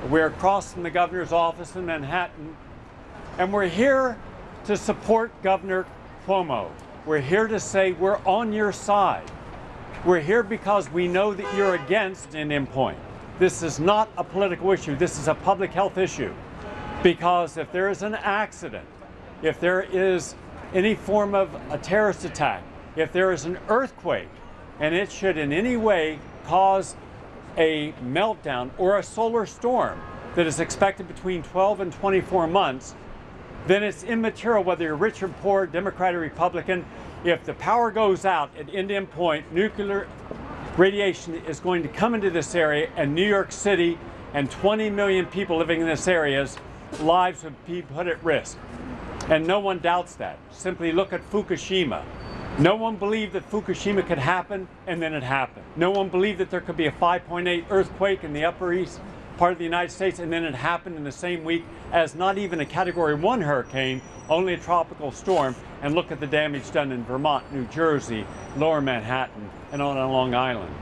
We're across from the governor's office in Manhattan, and we're here to support Governor Cuomo. We're here to say we're on your side. We're here because we know that you're against Indian Point. This is not a political issue. This is a public health issue. Because if there is an accident, if there is any form of a terrorist attack, if there is an earthquake, and it should in any way cause a meltdown or a solar storm that is expected between 12 and 24 months, then it's immaterial whether you're rich or poor, Democrat or Republican. If the power goes out at Indian Point, nuclear radiation is going to come into this area, and New York City and 20 million people living in this area's lives would be put at risk. And no one doubts that. Simply look at Fukushima. No one believed that Fukushima could happen, and then it happened. No one believed that there could be a 5.8 earthquake in the Upper East part of the United States, and then it happened in the same week as not even a Category 1 hurricane, only a tropical storm. And look at the damage done in Vermont, New Jersey, Lower Manhattan, and on Long Island.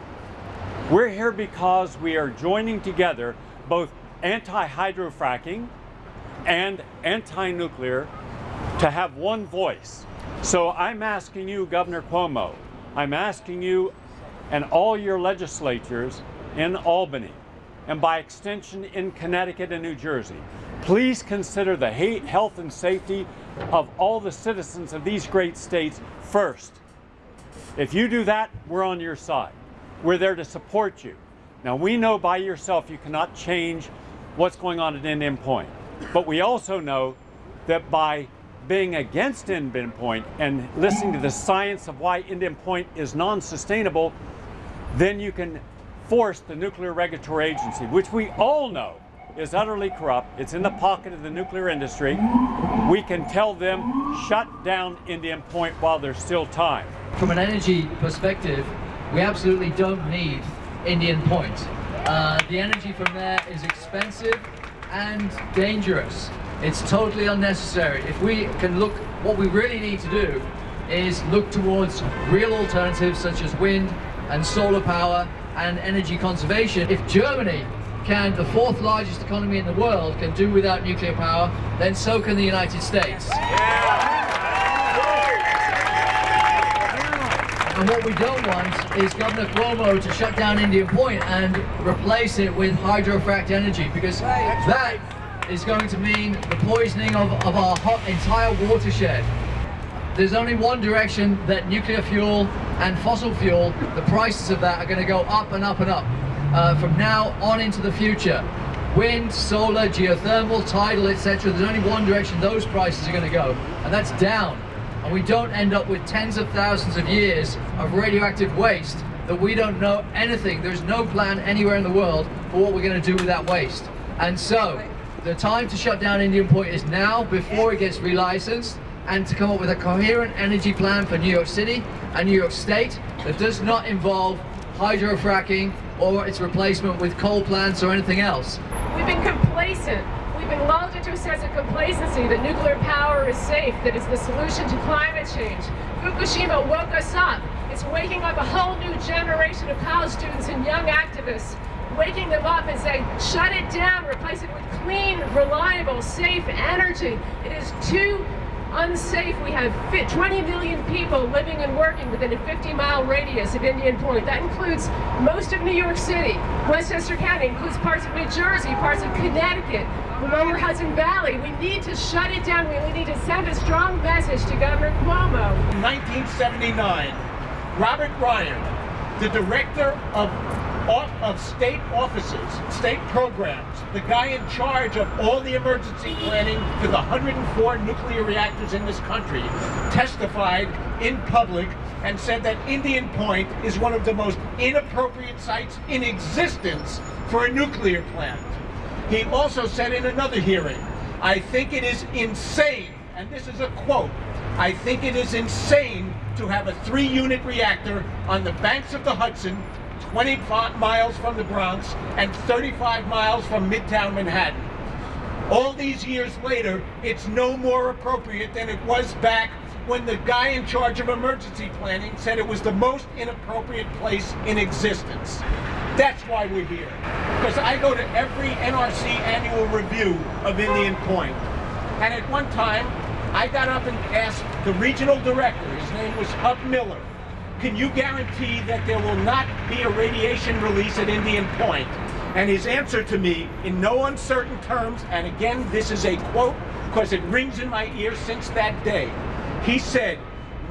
We're here because we are joining together both anti-hydrofracking and anti-nuclear to have one voice. So I'm asking you, Governor Cuomo, I'm asking you and all your legislatures in Albany, and by extension in Connecticut and New Jersey, please consider the health and safety of all the citizens of these great states first. If you do that, we're on your side. We're there to support you. Now, we know by yourself you cannot change what's going on at Indian Point, but we also know that by being against Indian Point and listening to the science of why Indian Point is non-sustainable, then you can force the Nuclear Regulatory Agency, which we all know is utterly corrupt. It's in the pocket of the nuclear industry. We can tell them, shut down Indian Point while there's still time. From an energy perspective, we absolutely don't need Indian Point. The energy from there is expensive and dangerous. It's totally unnecessary. If we can look, what we really need to do is look towards real alternatives such as wind and solar power and energy conservation. If Germany can, the fourth largest economy in the world, can do without nuclear power, then so can the United States. And what we don't want is Governor Cuomo to shut down Indian Point and replace it with hydrofracked energy, because that is going to mean the poisoning of our entire watershed. There's only one direction that nuclear fuel and fossil fuel, the prices of that are going to go up and up and up from now on into the future. Wind, solar, geothermal, tidal, etc. There's only one direction those prices are going to go, and that's down. And we don't end up with tens of thousands of years of radioactive waste that we don't know anything. There's no plan anywhere in the world for what we're going to do with that waste. And so, the time to shut down Indian Point is now, before it gets relicensed, and to come up with a coherent energy plan for New York City and New York State that does not involve hydrofracking or its replacement with coal plants or anything else. We've been complacent. We've been lulled into a sense of complacency that nuclear power is safe, that it's the solution to climate change. Fukushima woke us up. It's waking up a whole new generation of college students and young activists, waking them up and saying, shut it down, replace it with clean, reliable, safe energy. It is too unsafe. We have 20 million people living and working within a 50-mile radius of Indian Point. That includes most of New York City, Westchester County, includes parts of New Jersey, parts of Connecticut, the lower Hudson Valley. We need to shut it down. We need to send a strong message to Governor Cuomo. In 1979, Robert Ryan, the director of state offices, state programs, the guy in charge of all the emergency planning for the 104 nuclear reactors in this country, testified in public and said that Indian Point is one of the most inappropriate sites in existence for a nuclear plant. He also said in another hearing, I think it is insane, and this is a quote, I think it is insane to have a 3-unit reactor on the banks of the Hudson, 25 miles from the Bronx and 35 miles from Midtown Manhattan. All these years later, it's no more appropriate than it was back when the guy in charge of emergency planning said it was the most inappropriate place in existence. That's why we're here. Because I go to every NRC annual review of Indian Point. And at one time, I got up and asked the regional director, his name was Hub Miller, can you guarantee that there will not be a radiation release at Indian Point? And his answer to me, in no uncertain terms, and again, this is a quote, because it rings in my ear since that day, he said,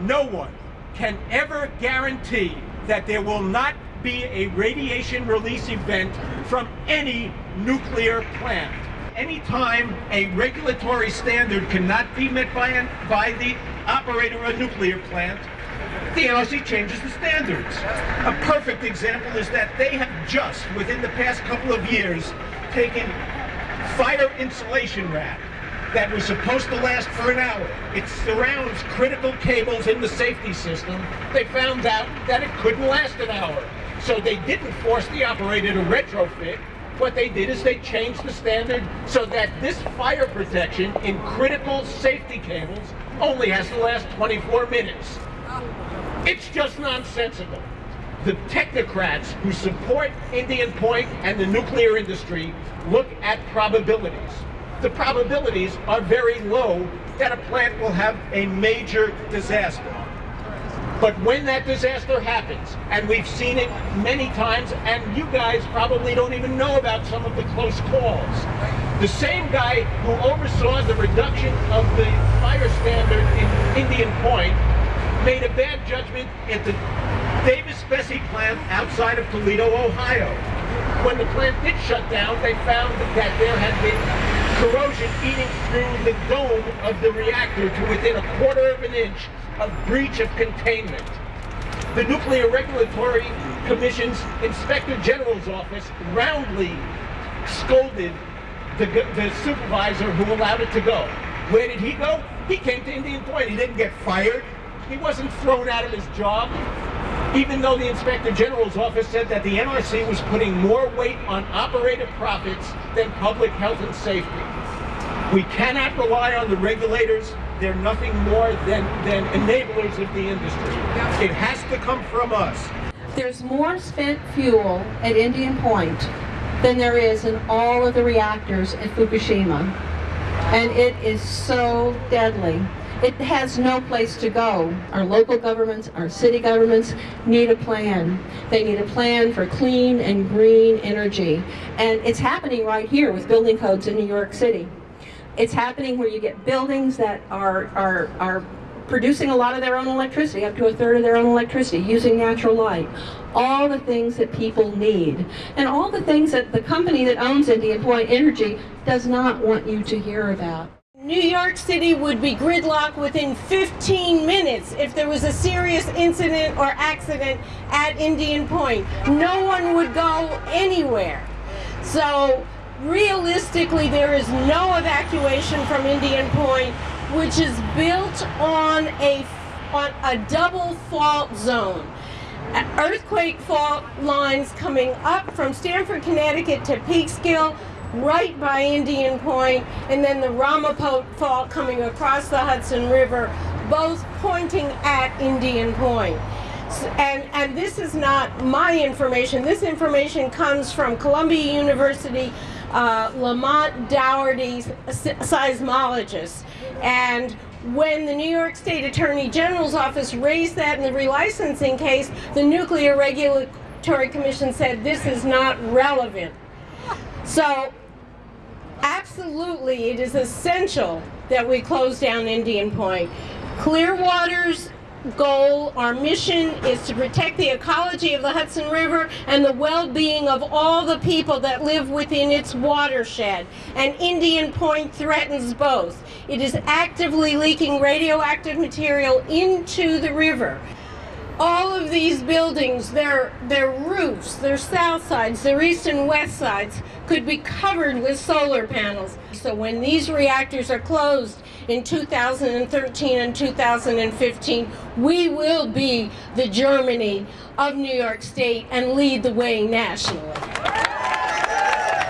no one can ever guarantee that there will not be a radiation release event from any nuclear plant. Anytime a regulatory standard cannot be met by the operator of a nuclear plant, the NRC changes the standards. A perfect example is that they have just, within the past couple of years, taken fire insulation wrap that was supposed to last for an hour. It surrounds critical cables in the safety system. They found out that it couldn't last an hour. So they didn't force the operator to retrofit. What they did is they changed the standard so that this fire protection in critical safety cables only has to last 24 minutes. It's just nonsensical. The technocrats who support Indian Point and the nuclear industry look at probabilities. The probabilities are very low that a plant will have a major disaster. But when that disaster happens, and we've seen it many times, and you guys probably don't even know about some of the close calls. The same guy who oversaw the reduction of the fire standard in Indian Point made a bad judgment at the Daveeza plant outside of Toledo, Ohio. When the plant did shut down, they found that there had been corrosion eating through the dome of the reactor to within 1/4 of an inch of breach of containment. The Nuclear Regulatory Commission's Inspector General's office roundly scolded the supervisor who allowed it to go. Where did he go? He came to Indian Point. He didn't get fired. He wasn't thrown out of his job, even though the Inspector General's office said that the NRC was putting more weight on operator profits than public health and safety. We cannot rely on the regulators. They're nothing more than enablers of the industry. It has to come from us. There's more spent fuel at Indian Point than there is in all of the reactors at Fukushima. And it is so deadly. It has no place to go. Our local governments, our city governments need a plan. They need a plan for clean and green energy. And it's happening right here with building codes in New York City. It's happening where you get buildings that are producing a lot of their own electricity, up to 1/3 of their own electricity, using natural light. All the things that people need. And all the things that the company that owns Indian Point Energy does not want you to hear about. New York City would be gridlocked within 15 minutes if there was a serious incident or accident at Indian Point. No one would go anywhere. So realistically, there is no evacuation from Indian Point, which is built on a double fault zone. Earthquake fault lines coming up from Stamford, Connecticut to Peekskill, right by Indian Point, and then the Ramapo fault coming across the Hudson River, both pointing at Indian Point. And this is not my information. This information comes from Columbia University, Lamont Dougherty seismologist. And when the New York State Attorney General's office raised that in the relicensing case, the Nuclear Regulatory Commission said this is not relevant. So absolutely, it is essential that we close down Indian Point. Clearwater's goal, our mission, is to protect the ecology of the Hudson River and the well-being of all the people that live within its watershed. And Indian Point threatens both. It is actively leaking radioactive material into the river. All of these buildings, their roofs, their south sides, their east and west sides, could be covered with solar panels. So when these reactors are closed in 2013 and 2015, we will be the Germany of New York State and lead the way nationally.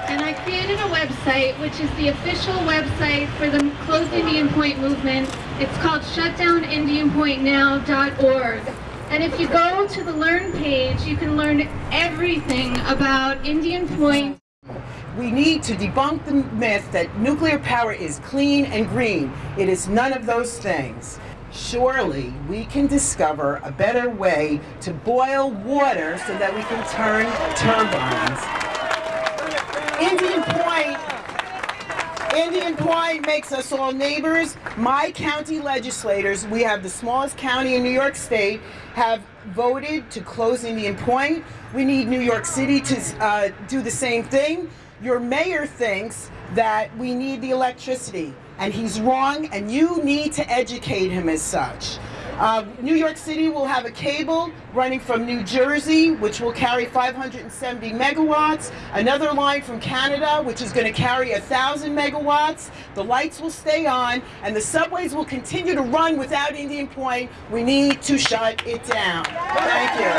And I created a website, which is the official website for the Closed Indian Point movement. It's called shutdownindianpointnow.org. And if you go to the Learn page, you can learn everything about Indian Point. We need to debunk the myth that nuclear power is clean and green. It is none of those things. Surely we can discover a better way to boil water so that we can turn turbines. Indian Point makes us all neighbors. My county legislators, we have the smallest county in New York State, have voted to close Indian Point. We need New York City to do the same thing. Your mayor thinks that we need the electricity, and he's wrong, and you need to educate him as such. New York City will have a cable running from New Jersey, which will carry 570 megawatts, another line from Canada, which is going to carry 1,000 megawatts. The lights will stay on, and the subways will continue to run without Indian Point. We need to shut it down. Thank you.